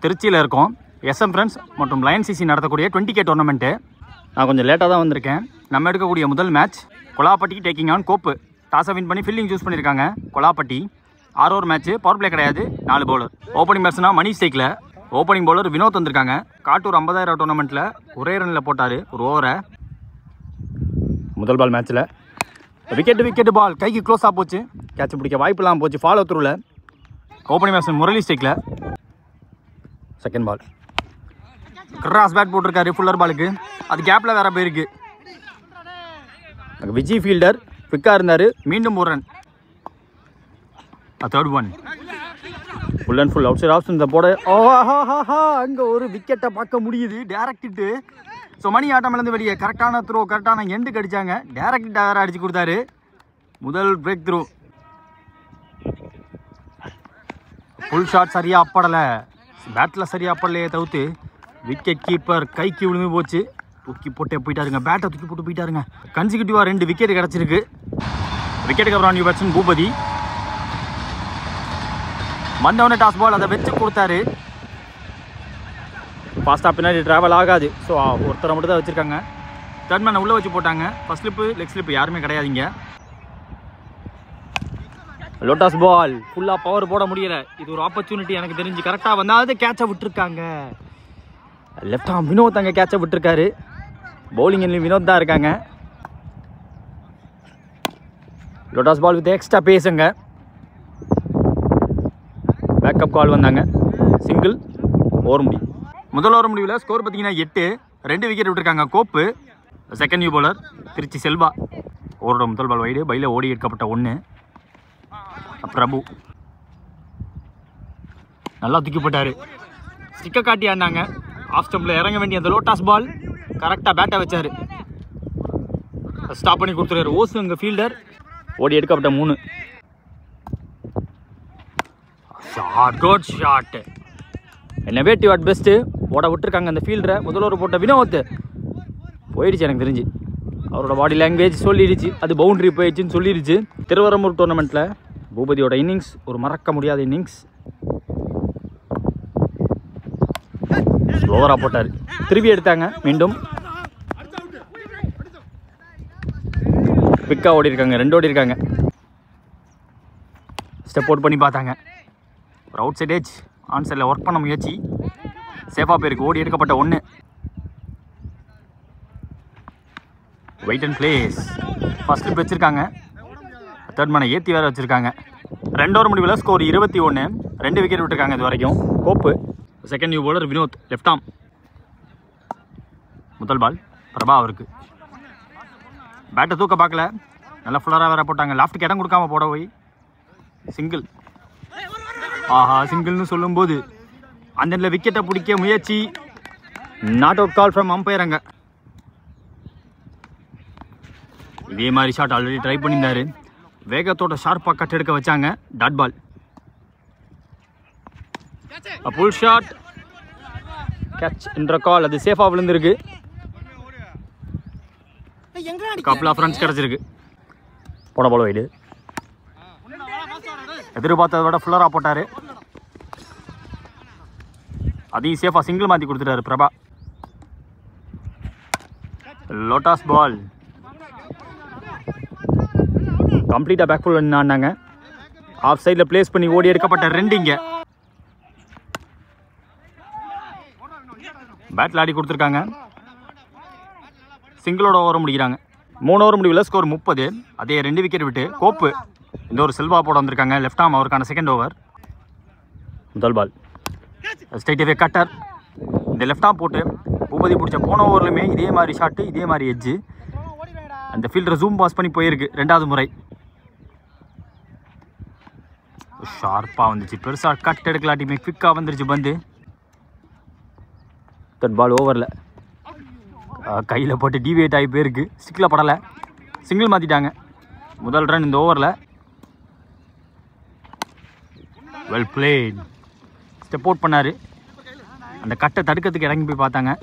திருச்சியில் இருக்கோம். SM friends மற்றும் லயன் சிசி நடத்தக்கூடிய 20K டோர்னமெண்ட்டு. நான் கொஞ்சம் லேட்டாக தான் வந்திருக்கேன். நம்ம எடுக்கக்கூடிய முதல் மேட்ச் கொலாப்பட்டிக்கு டேக்கிங் ஆன் கோப்பு. டாஸை வின் பண்ணி ஃபீல்டிங் சூஸ் பண்ணியிருக்காங்க Kolappatti. 6 over match, power play கிடையாது, 4 பவுலர். ஓப்பனிங் பேட்ஸ்னா மணிஷ் சைக்கில், ஓப்பனிங் பவுலர் வினோத் வந்திருக்காங்க. காட்டூர் 50,000 டோர்னமெண்ட்டில் ஒரே ரனில் போட்டார் ஒரு ஓவரை. முதல் பால் மேட்ச்சில் விக்கெட்டு பால் கைக்கு க்ளோஸாக போச்சு. கேட்ச் பிடிக்க வாய்ப்புலாம் போச்சு ஃபாலோ த்ரூவில். ஓப்பனிங் பேட்ஸ்மேன் முரளி ஸ்டிக்கில். செகண்ட் பால் கிராஸ் பேட் போட்டிருக்காரு ஃபுல்லர் பாலுக்கு. அது கேப்பில் வேற போயிருக்கு. விஜய் ஃபீல்டர் குவிக்காக இருந்தார். மீண்டும் ஒரு run. Third one full and full அவுட் சைட் ஆப்ஷன் இந்த போட. அங்கே ஒரு விக்கெட்டை பார்க்க முடியுது. Direct hit. ஸோ மணி ஆட்டமிலேருந்து வெளியே கரெக்டான த்ரோ, கரெக்டான எண்டுக்கு அடித்தாங்க. டேரக்ட் ஹிட்டாக வேறு அடிச்சு கொடுத்தாரு. முதல் பிரேக் த்ரூ. ஃபுல் ஷாட் சரியாக அப்படலை, பேட்டில் சரியாக அப்படலையே தவிர்த்து விக்கெட் கீப்பர் கைக்கு விழுந்து போச்சு. தூக்கி போட்டே போயிட்டாருங்க. பேட்டை தூக்கி போட்டு போயிட்டாருங்க. கன்சிக்யூட்டிவாக 2 விக்கெட் கிடச்சிருக்கு. விக்கெட்டுக்கு அப்புறம் நியூ பேட்ஸ்மேன் பூபதி வந்தவனே டாஸ் பால் அதை வச்சு கொடுத்தாரு. ஃபாஸ்ட்டாக பின்னாடி ட்ராவல் ஆகாது. ஸோ ஒருத்தரை மட்டும் தான் வச்சுருக்காங்க. தேர்ட் மேனை உள்ளே வச்சு போட்டாங்க. ஃபர்ஸ்ட் ஸ்லிப்பு லெக் ஸ்லிப்பு யாருமே கிடையாதுங்க. லோட்டாஸ் பால் ஃபுல்லாக பவர் போட முடியலை. இது ஒரு ஆப்பர்ச்சுனிட்டி எனக்கு தெரிஞ்சு. கரெக்டாக வந்தால் கேட்சை விட்டுருக்காங்க. லெஃப்ட் ஆம் வினோத் அங்கே கேட்சை விட்டுருக்காரு. பவுலிங் வினோத் தான் இருக்காங்க. லோட்டாஸ் பால் வித் எக்ஸ்ட்ரா பேஸுங்க. பேக்கப் கால் வந்தாங்க. சிங்கிள் ஓவர் முடி. முதல் ஓவர் முடிவில் ஸ்கோர் பார்த்தீங்கன்னா 8. 2 விக்கெட் விட்டுருக்காங்க Koppu. Second new bowler Tiruchi Selva. ஓவரோட முதல் பால் வைடு. பையில் ஓடி எடுக்கப்பட்ட 1. பிரபு நல்லா தூக்கி போட்டார். ஸ்டிக்கை காட்டி ஆடினாங்க. ஆஃப் ஸ்டம்பில் இறங்க வேண்டிய அந்த லோட்டாஸ் பால் கரெக்டாக பேட்டை வச்சார். ஸ்டாப் பண்ணி கொடுத்துருக்காரு. ஓசு அங்கே ஃபீல்டர். ஓடி எடுக்கப்பட்ட 3. Short good shot. Negative at best. ஓட விட்டுருக்காங்க அந்த ஃபீல்டரை. முதல் ஓவர் போட்ட வினோத் போயிடுச்சு. எனக்கு தெரிஞ்சு அவரோட பாடி லாங்குவேஜ் சொல்லிடுச்சு. அது பவுண்ட்ரி போயிடுச்சுன்னு சொல்லிடுச்சு. திருவரம்பூர் டோர்னமெண்ட்டில் பூபதியோட இன்னிங்ஸ் ஒரு மறக்க முடியாத இன்னிங்ஸ். ஓவராக போட்டார். திருப்பி எடுத்தாங்க. மீண்டும் பிக்காக ஓடி இருக்காங்க. 2 ஓடி இருக்காங்க. ஸ்டெப் அவுட் பண்ணி பார்த்தாங்க. ஒரு அவுட் சைட் ஏஜ் ஆன் சைடில் ஒர்க் பண்ண முயற்சி. சேஃபாக போயிருக்கு. ஓடி எடுக்கப்பட்ட 1. Wait and place. First slip வச்சுருக்காங்க. தேர்ட் மேனை ஏற்றி வேறு வச்சுருக்காங்க. 2 ஓவர் முடிவில் ஸ்கோர் 21. 2 விக்கெட் விட்டுருக்காங்க இது வரைக்கும் கோப்பு. Second new bowler Vinod left arm. முதல் பால் பிரபா அவருக்கு. பேட்டை தூக்க பார்க்கல. நல்லா ஃபுல்லராக வேற போட்டாங்க. லாஃப்ட்டுக்கு இடம் கொடுக்காம போட போய் சிங்கிள். ஆஹா, சிங்கிள்னு சொல்லும்போது அந்த விக்கெட்டை பிடிக்க முயற்சி. Not out call from umpire. அங்கே இதே மாதிரி ஷாட் ஆல்ரெடி ட்ரை பண்ணியிருந்தாரு. வேகத்தோட ஷார்ப்பாக கட் எடுக்க வச்சாங்க. Dot ball. Pull shot catch என்ற கால். அது சேஃபாக விழுந்திருக்கு. கப்ல ஆஃப் ரன்ஸ் கிடச்சிருக்கு. போன பால் வைடு. எதிர்பார்த்ததை விட ஃபுல்லராக போட்டார். அதையும் சேஃபாக சிங்கிள் மாற்றி கொடுத்துட்டாரு பிரபா. லோட்டாஸ் பால் கம்ப்ளீட்டாக பேக் ஃபுல் ஆனாங்க. ஆஃப் சைடில் பிளேஸ் பண்ணி ஓடி எடுக்கப்பட்ட 2 இங்கே. பேட்டில் ஆடி கொடுத்துருக்காங்க. சிங்கிளோட ஓவர் முடிக்கிறாங்க. 3 ஓவர் முடிவில் ஸ்கோர் 30. அதே 2 விக்கெட் விட்டு கோப்பு இந்த ஒரு செல்வா போட வந்திருக்காங்க. லெஃப்ட் ஆம் அவருக்கான செகண்ட் ஓவர். முதல் பால் ஸ்ட்ரைட் அவே கட்டர். இந்த லெஃப்ட் ஆம் போட்டு பூபதி பிடிச்ச போன ஓவர்லையுமே இதே மாதிரி ஷாட்டு, இதே மாதிரி எட்ஜு. அந்த ஃபீல்டரை ஜூம் பாஸ் பண்ணி போயிருக்கு 2வது முறை. ஷார்ப்பாக வந்துச்சு. பெருசாக கட் எடுக்கலாட்டியுமே குவிக்காக வந்துருச்சு பந்து. தேர்ட் பால் ஓவரில் கையில் போட்டு டிவியேட் ஆகி போயிருக்கு. ஸ்டிக்கில் படலை. சிங்கிள் மாற்றிட்டாங்க. முதல் ரன் இந்த ஓவரில். Well plate. ஸ்டெப் அவுட் பண்ணார். அந்த கட்டை தடுக்கிறதுக்கு இறங்கி போய் பார்த்தாங்க.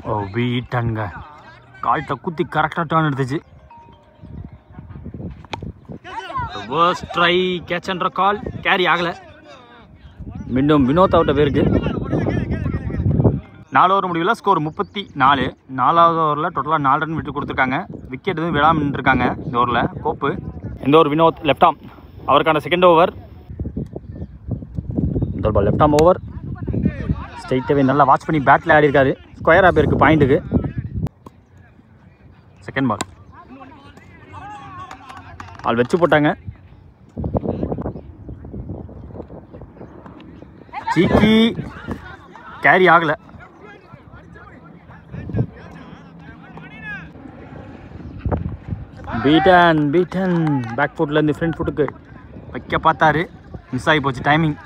ஓ வீட்டங்க. கால்கிட்ட குத்தி கரெக்டாக டர்ன் எடுத்துச்சு. ட்ரை கேட்ச் என்ற கால் கேரி ஆகலை. மீண்டும் வினோத் அவுட்ட பேருக்கு. 4 ஓவர் முடிவில் ஸ்கோர் 34. 4வது ஓவரில் டோட்டலாக 4 ரன் விட்டு கொடுத்துருக்காங்க. விக்கெட் எதுவும் விழாமல் நின்றுருக்காங்க இந்த ஓவரில். கோப்பு இந்த ஓவர் வினோத் லெஃப்ட் ஆம், அவருக்கான செகண்ட் ஓவர். முதல் பால் லெஃப்ட் ஆம் ஓவர். ஸ்ட்ரைட்டாகவே நல்லா வாட்ச் பண்ணி பேட்டில் ஆடி இருக்காரு. ஸ்கொயராக பேருக்கு பாயிண்ட்டுக்கு. செகண்ட் பால் ஆள் வச்சு போட்டாங்க. சீக்கி கேரி ஆகலை. பீட்டன் பேக் ஃபுட்லேருந்து ஃப்ரண்ட் ஃபுட்டுக்கு வைக்க பார்த்தாரு, மிஸ் ஆகி போச்சு டைமிங்.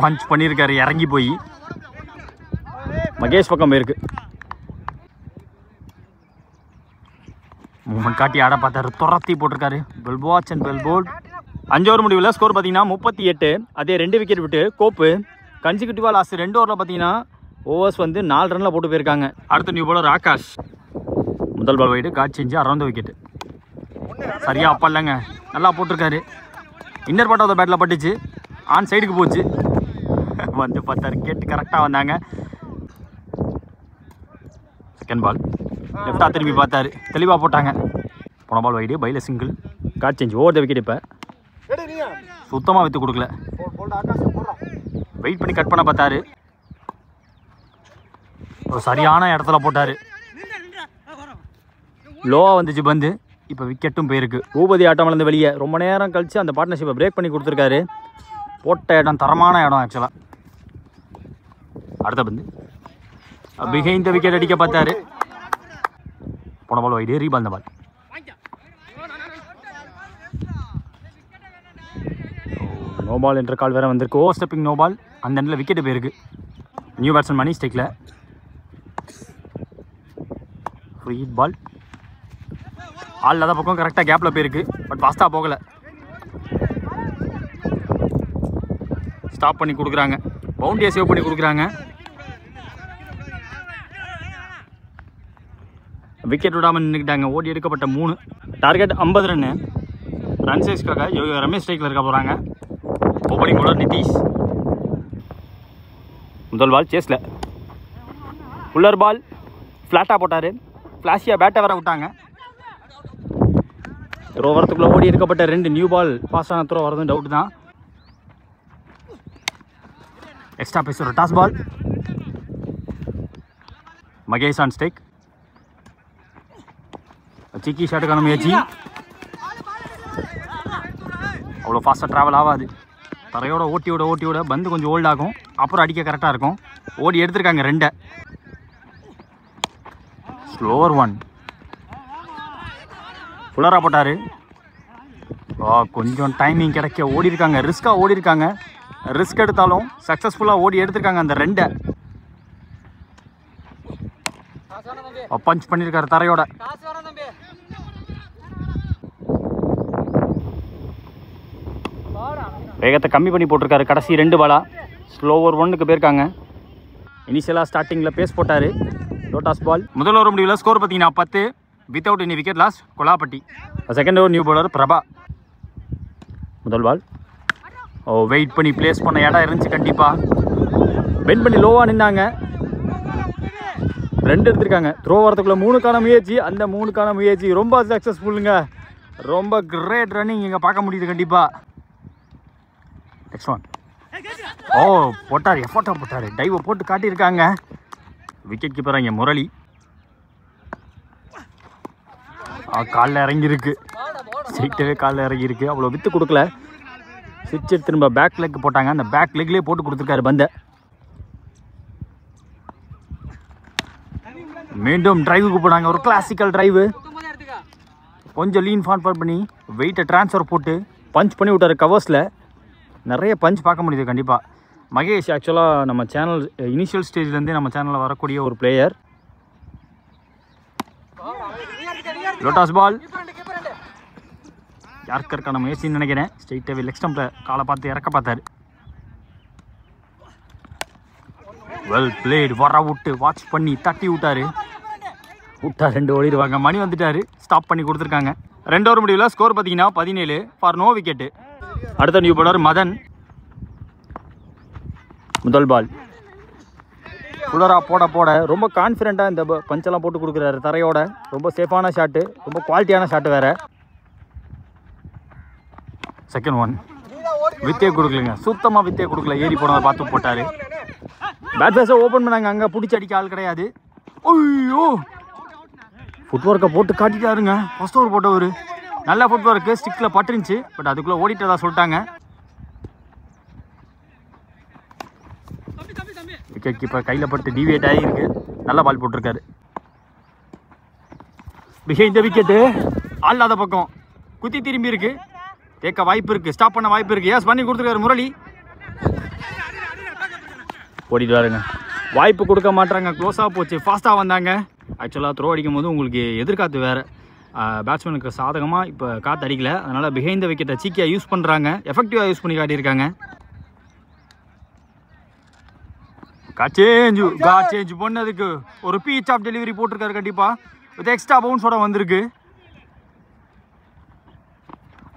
பஞ்ச் பண்ணியிருக்காரு இறங்கி போய். மகேஷ் பக்கம் போயிருக்கு. மூமெண்ட் காட்டி ஆட பார்த்தாரு, துரத்தி போட்டிருக்காரு. Well watch and well bowled. 5 over முடிவில் ஸ்கோர் பார்த்தீங்கன்னா 38. அதே 2 விக்கெட் விட்டு கோப்பு கன்சிக்யூட்டிவாக லாஸ்ட் 2 ஓவரில் பார்த்தீங்கன்னா ஓவர்ஸ் வந்து 4 ரனில் போட்டு போயிருக்காங்க. அடுத்த நியூ பாலர் ஆகாஷ். முதல் பால் வைடு காட் செஞ்சு அரௌண்ட் விக்கெட். சரியா அப்பா இல்லைங்க, நல்லா போட்டிருக்காரு. இன்னர் பார்ட் ஆஃப் த பேட்டில் பட்டுச்சு, ஆன் சைடுக்கு போச்சு. வந்து பார்த்தாரு, கேட்டு கரெக்டாக வந்தாங்க. செகண்ட் பால் லெஃப்டாக திரும்பி பார்த்தாரு, தெளிவாக போட்டாங்க. போன பால் வைடு பைல single. Got change over the wicket. இப்போ சுத்தமாக விற்று கொடுக்கல, வெயிட் பண்ணி கட் பண்ண பார்த்தாரு. சரியான இடத்துல போட்டார். லோவாக வந்துச்சு பந்து. இப்போ விக்கெட்டும் போயிருக்கு. பூபதி ஆட்டம் வளர்ந்து வெளியே ரொம்ப நேரம் கழித்து அந்த பார்ட்னர்ஷிப்பை பிரேக் பண்ணி கொடுத்துருக்காரு. போட்ட இடம் தரமான இடம் ஆக்சுவலாக. அடுத்த பந்து பிஹைண்ட் த விக்கெட் அடிக்க பார்த்தாரு. போன பால் வைடு ரீபால். இந்த பால் நோ பால் என்ற கால் வேறு வந்திருக்கு. Over stepping no ball. அந்த எண்டில் விக்கெட்டு போயிருக்கு. நியூ பேட்ஸ்மேன் மணி ஸ்டேக்கில். ஃப்ரீ பால் ஆள் இல்லாத பக்கம் கரெக்டாக கேப்பில் போயிருக்கு. பட் ஃபாஸ்ட்டாக போகலை. ஸ்டாப் பண்ணி கொடுக்குறாங்க, பவுண்டரியை சேவ் பண்ணி கொடுக்குறாங்க. விக்கெட் விடாமல் நின்றுக்கிட்டாங்க. ஓடி எடுக்கப்பட்ட 3. Target 50 run. ரன் சேஸ்க்காக ரமேஷ் ஸ்ட்ரைக்கில் இருக்க போகிறாங்க. Opening bowler Nitish. முதல் பால் சேஸில் புல்லர் பால் ஃப்ளாட்டாக போட்டார். ஃப்ளாஷியாக பேட்டை வர விட்டாங்க. த்ரோ வரத்துக்குள்ளே ஓடி எடுக்கப்பட்ட 2 நியூ பால். ஃபாஸ்டான த்ரோ வரதும் டவுட் தான். எக்ஸ்ட்ரா பேஸ் ஒரு toss ball. Mahesh on strike. சிக்கி ஷாட்டுக்கான முயற்சி. அவ்வளோ ஃபாஸ்ட்டாக ட்ராவல் ஆகாது. தரையோட ஓட்டி விட பந்து கொஞ்சம் ஓல்ட் ஆகும். அப்புறம் அடிக்க கரெக்டாக இருக்கும். ஓடி எடுத்திருக்காங்க 2. ஸ்லோவர் 1. ஃபுல்லராக போட்டார். கொஞ்சம் டைமிங் கிடைக்க ஓடி இருக்காங்க. ரிஸ்க்காக ஓடி இருக்காங்க. ரிஸ்க் எடுத்தாலும் சக்ஸஸ்ஃபுல்லாக ஓடி எடுத்திருக்காங்க அந்த 2. பஞ்ச் பண்ணியிருக்காரு தரையோட. வேகத்தை கம்மி பண்ணி போட்டிருக்காரு. கடைசி 2 பாலா ஸ்லோவர் 1க்கு போயிருக்காங்க. இனிஷியலாக ஸ்டார்டிங்கில் பேஸ் போட்டார். லோட்டாஸ் பால். முதல் ஓவர் முடிவில் ஸ்கோர் பார்த்தீங்கன்னா 10. Without any wicket loss Kolappatti. Second over new bowler Prabha. முதல் பால் வெயிட் பண்ணி பிளேஸ் பண்ண இடம் இருந்துச்சு. கண்டிப்பாக பெண்ட் பண்ணி லோவாக நின்னாங்க. 2 எடுத்திருக்காங்க. த்ரோ வரத்துக்குள்ள 3க்கான முயற்சி. அந்த 3க்கான முயற்சி ரொம்ப சக்ஸஸ்ஃபுல்லுங்க. ரொம்ப கிரேட் ரன்னிங் இங்கே பார்க்க முடியுது கண்டிப்பாக. நெக்ஸ்ட் ஒன் போட்டார். எஃபோர்ட்டாக போட்டார். டைவை போட்டு காட்டியிருக்காங்க. விக்கெட் கீப்பராக இங்கே முரளி. காலில் இறங்கியிருக்கு. ஸ்ட்ரைட்டாகவே காலில் இறங்கியிருக்கு. அவ்வளோ வித்து கொடுக்கல. ஸ்விட்ச் திரும்ப பேக் லெக் போட்டாங்க. அந்த பேக் லெக்லேயே போட்டு கொடுத்துருக்காரு பந்தை. மீண்டும் டிரைவுக்கு போனாங்க. ஒரு கிளாசிக்கல் டிரைவு. கொஞ்சம் லீன் ஃபார்வர்ட் பண்ணி வெயிட்டை ட்ரான்ஸ்ஃபர் போட்டு பஞ்ச் பண்ணி விட்டார். கவர்ஸில் நிறைய பஞ்ச் பார்க்க முடியுது கண்டிப்பாக. மகேஷ் ஆக்சுவலாக நம்ம சேனல் இனிஷியல் ஸ்டேஜ்லேருந்தே நம்ம சேனலில் வரக்கூடிய ஒரு பிளேயர். லோட்டாஸ் பால் யார்க்கருக்கான முயற்சின்னு நினைக்கிறேன். ஸ்ட்ரெயிட்டாகவே லெக் ஸ்டம்பில் காலை பார்த்து இறக்க பார்த்தாரு. Well plate. வர விட்டு வாட்ச் பண்ணி தட்டி விட்டார். 2 ஓடிடுவாங்க. மணி வந்துட்டார். ஸ்டாப் பண்ணி கொடுத்துருக்காங்க. 2 ஓவர் முடிவில் ஸ்கோர் பார்த்தீங்கன்னா 17 ஃபார் நோ விக்கெட்டு. அடுத்த நியூ பவுலர் மதன். முதல் பால் ஃபுல்லராக போட ரொம்ப கான்ஃபிடென்ட்டாக இந்த பஞ்செல்லாம் போட்டு கொடுக்குறாரு. தரையோட ரொம்ப சேஃபான ஷாட்டு, ரொம்ப குவாலிட்டியான ஷாட்டு வேறு. செகண்ட் ஒன் வித்தே கொடுக்கலங்க, சுத்தமாக வித்தே கொடுக்கல. ஏறி போனதை பார்த்து போட்டார். பேட் பேஸை ஓப்பன் பண்ணாங்க, அங்கே பிடிச்சி அடிக்க ஆள் கிடையாது. ஐயோ ஃபுட் ஒர்க்கை போட்டு காட்டிட்டாருங்க. ஃபர்ஸ்ட் ஓவர் போட்டவர் நல்ல ஃபுட் ஒர்க்கு, ஸ்டிக்கில் பட்டுருந்துச்சு. பட் அதுக்குள்ளே ஓடிட்டதா சொல்லிட்டாங்க. விக்கெட் கீப்பர் கையில் பட்டு டிவியேட் ஆகிருக்கு. நல்ல பால் போட்டிருக்காரு. பிஹைண்ட் த விக்கெட்டு ஆளாத பக்கம் குத்தி திரும்பி இருக்கு. தேக்க வாய்ப்பு இருக்கு, ஸ்டாப் பண்ண வாய்ப்பு இருக்கு. ஏஸ் பண்ணி கொடுத்துருக்காரு முரளி. ஓடிட்டு வாருங்க, வாய்ப்பு கொடுக்க மாட்டாங்க. க்ளோஸாக போச்சு, ஃபாஸ்ட்டாக வந்தாங்க. ஆக்சுவலாக த்ரோ அடிக்கும் போது உங்களுக்கு எதிர்காத்து வேறு, பேட்ஸ்மேனுக்கு சாதகமாக இப்போ காற்று அடிக்கல. அதனால் பிஹைண்ட் த விக்கெட்டை சீக்கியாக யூஸ் பண்ணுறாங்க, எஃபெக்டிவாக யூஸ் பண்ணி காட்டியிருக்காங்க. சேஞ்ச் பண்ணதுக்கு ஒரு பீச் ஆஃப் டெலிவரி போட்டிருக்காரு. கண்டிப்பாக வித் எக்ஸ்ட்ரா பவுன்ஸோட வந்திருக்கு.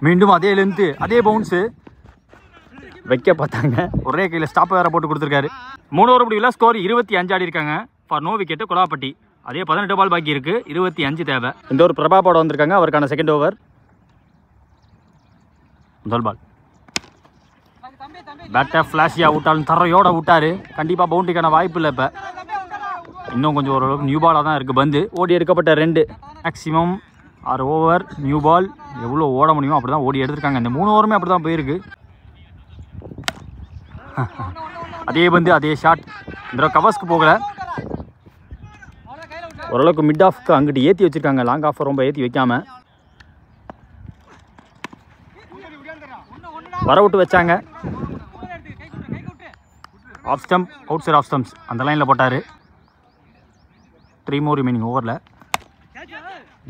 மீண்டும் அதே லென்த்து, அதே பவுன்ஸு வைக்க பார்த்தாங்க. ஒரே கையில் ஸ்டாப் வேறு போட்டு கொடுத்துருக்காரு. 3 ஓவர் முடிவில் ஸ்கோர் 25 ஆடி இருக்காங்க ஃபார் நோ விக்கெட்டு. கொலாப்பட்டி அதே 18 பால் பாக்கி இருக்குது, 25 தேவை. இந்த ஒரு பிரபா போட வந்திருக்காங்க, அவருக்கான செகண்ட் ஓவர். முதல் பால் பேட்டை ஃப்ளாஷியாக விட்டாலும் தரையோட விட்டார். கண்டிப்பாக பவுண்டரிக்கான வாய்ப்பு இல்லை. இப்போ இன்னும் கொஞ்சம் ஓரளவுக்கு நியூ பாலாக தான் இருக்குது. பந்து ஓடி எடுக்கப்பட்ட 2 மேக்ஸிமம் 6 ஓவர் நியூ பால். எவ்வளோ ஓட முடியுமோ அப்படி தான் ஓடி எடுத்துருக்காங்க. இந்த 3 ஓவருமே அப்படி தான் போயிருக்கு. அதே பந்து அதே ஷாட். இந்த கவர்ஸ்க்கு போகலை, ஓரளவுக்கு மிட் ஆஃப்க்கு அங்கிட்டு ஏற்றி வச்சுருக்காங்க. லாங் ஆஃபர் ரொம்ப ஏற்றி வைக்காமல் வர விட்டு வச்சாங்க. ஆஃப் ஸ்டம்ப், அவுட் சைட் ஆஃப் ஸ்டம்ப்ஸ் அந்த லைனில் போட்டார். 3 மோர் ரிமைனிங் ஓவரில்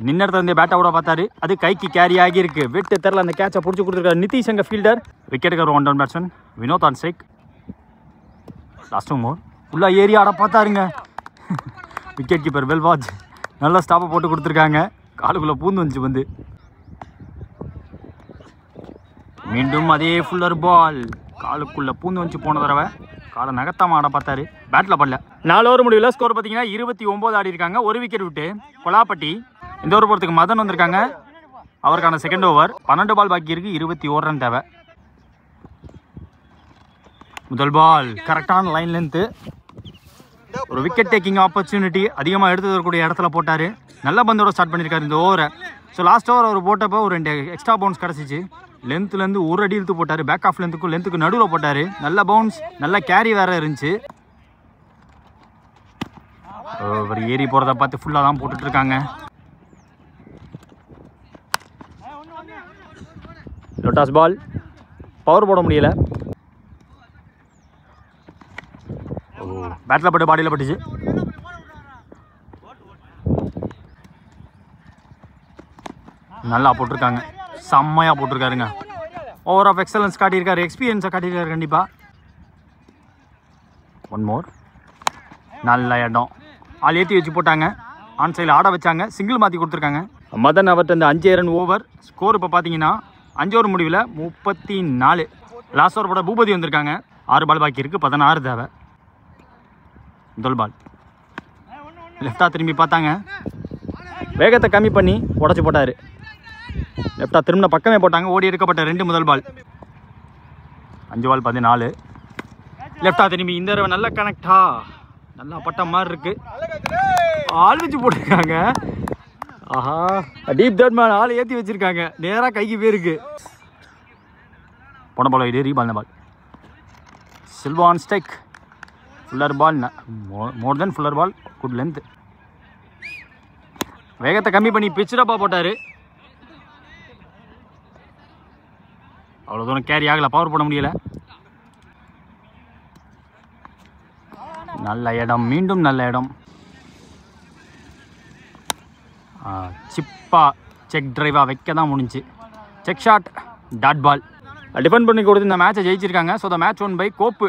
நின்னடத்த வந்து பேட்டை விட பார்த்தாரு. அது கைக்கு கேரி ஆகியிருக்கு. விட்டு தெரில, அந்த கேட்சை பிடிச்சி கொடுத்துருக்காரு நிதிஷ் அங்கே ஃபீல்டர். விக்கெட்டுக்கு 1 down batsman Vinod on strike. Last more ஃபுல்லா ஏறி ஆட பார்த்தாருங்க. விக்கெட் கீப்பர் வெல்வாஜ் நல்லா ஸ்டாப்பை போட்டு கொடுத்துருக்காங்க. காலுக்குள்ளே பூந்து வந்துச்சு வந்து. மீண்டும் அதே ஃபுல்லர் பால் காலுக்குள்ளே பூந்து வந்துச்சு. போன தடவை காலை நகத்தாம ஆட பார்த்தாரு, பேட்டில் படல. 4 ஓவர் முடிவில் ஸ்கோர் பார்த்தீங்கன்னா 29 ஆடி இருக்காங்க. 1 விக்கெட் விட்டு கொலாப்பட்டி. இந்த ஓவர் போகிறதுக்கு மதன் வந்திருக்காங்க, அவருக்கான செகண்ட் ஓவர். 12 பால் பாக்கி இருக்குது, 21 ரன் தேவை. முதல் பால் கரெக்டான லைன் லென்த்து. ஒரு விக்கெட் டேக்கிங் ஆப்பர்ச்சுனிட்டி அதிகமாக எடுத்து வரக்கூடிய இடத்துல போட்டார். நல்ல பந்தோட ஸ்டார்ட் பண்ணியிருக்காரு இந்த ஓவரை. ஸோ லாஸ்ட் ஓவர் அவர் போட்டப்போ ஒரு 2 எக்ஸ்ட்ரா பவுன்ஸ் கிடச்சிச்சு. லென்த்துலேருந்து ஒரு அடி இழுத்து போட்டார். பேக் ஆஃப் லென்த்துக்கு நடுவில் போட்டார். நல்ல பவுன்ஸ், நல்ல கேரி வேறு இருந்துச்சு. அவர் ஏறி போகிறத பார்த்து ஃபுல்லாக தான் போட்டுட்ருக்காங்க. லோட்டாஸ் பால் பவர் போட முடியல. பேட்டில் பட்டு பாடியில் பட்டுச்சு. நல்லா போட்டிருக்காங்க, செம்மையாக போட்டிருக்காருங்க. ஓவர் ஆஃப் எக்ஸலன்ஸ் காட்டியிருக்காரு, எக்ஸ்பீரியன்ஸை காட்டியிருக்காரு கண்டிப்பாக. 1 மோர் நல்ல இடம். ஆள் ஏற்றி வச்சு போட்டாங்க, ஆன் சைடில் ஆட வச்சாங்க, சிங்கிள் மாற்றி கொடுத்துருக்காங்க. மதன் அவர்கிட்ட இந்த 5 ரன் ஓவர். ஸ்கோர் இப்போ பார்த்தீங்கன்னா 5 ஓவர் முடிவில் 34. லாஸ்ட் ஓவர் போட பூபதி வந்திருக்காங்க. 6 பால் பாக்கி இருக்குது, 16 தேவை. முதல் பால் லெஃப்டாக திரும்பி பார்த்தாங்க, வேகத்தை கம்மி பண்ணி உடச்சி போட்டார். லெஃப்டாக திரும்பின பக்கமே போட்டாங்க. ஓடி எடுக்கப்பட்ட 2 முதல் பால். 5 பால் 14. லெஃப்டாக திரும்பி இந்த தடவை நல்ல கனெக்டா, நல்லா பட்ட மாதிரி இருக்கு. ஆள் வச்சு போட்டிருக்காங்க. ஆஹா, டீப் டாட் மேன் ஆள் ஏற்றி வச்சிருக்காங்க. நேராக கைக்கு போயிருக்கு. போன பால் வைடு ரீபால் பால். சில்வான் ஸ்டெக் ஃபுல்லர் பால், மோர் தென் ஃபுல்லர் பால், குட் லென்த். வேகத்தை கம்மி பண்ணி பிச்சுடப்பா போட்டார். அவ்வளோ தூரம் கேரி ஆகலை, பவர் போட முடியலை. நல்ல இடம், மீண்டும் நல்ல இடம். சிப்பா செக் டிரைவாக வைக்க தான் முடிஞ்சு. Check shot, dot ball. Defend பண்ணி கொடுத்து இந்த மேட்சை ஜெயிச்சிருக்காங்க. So the match won by கோப்பு.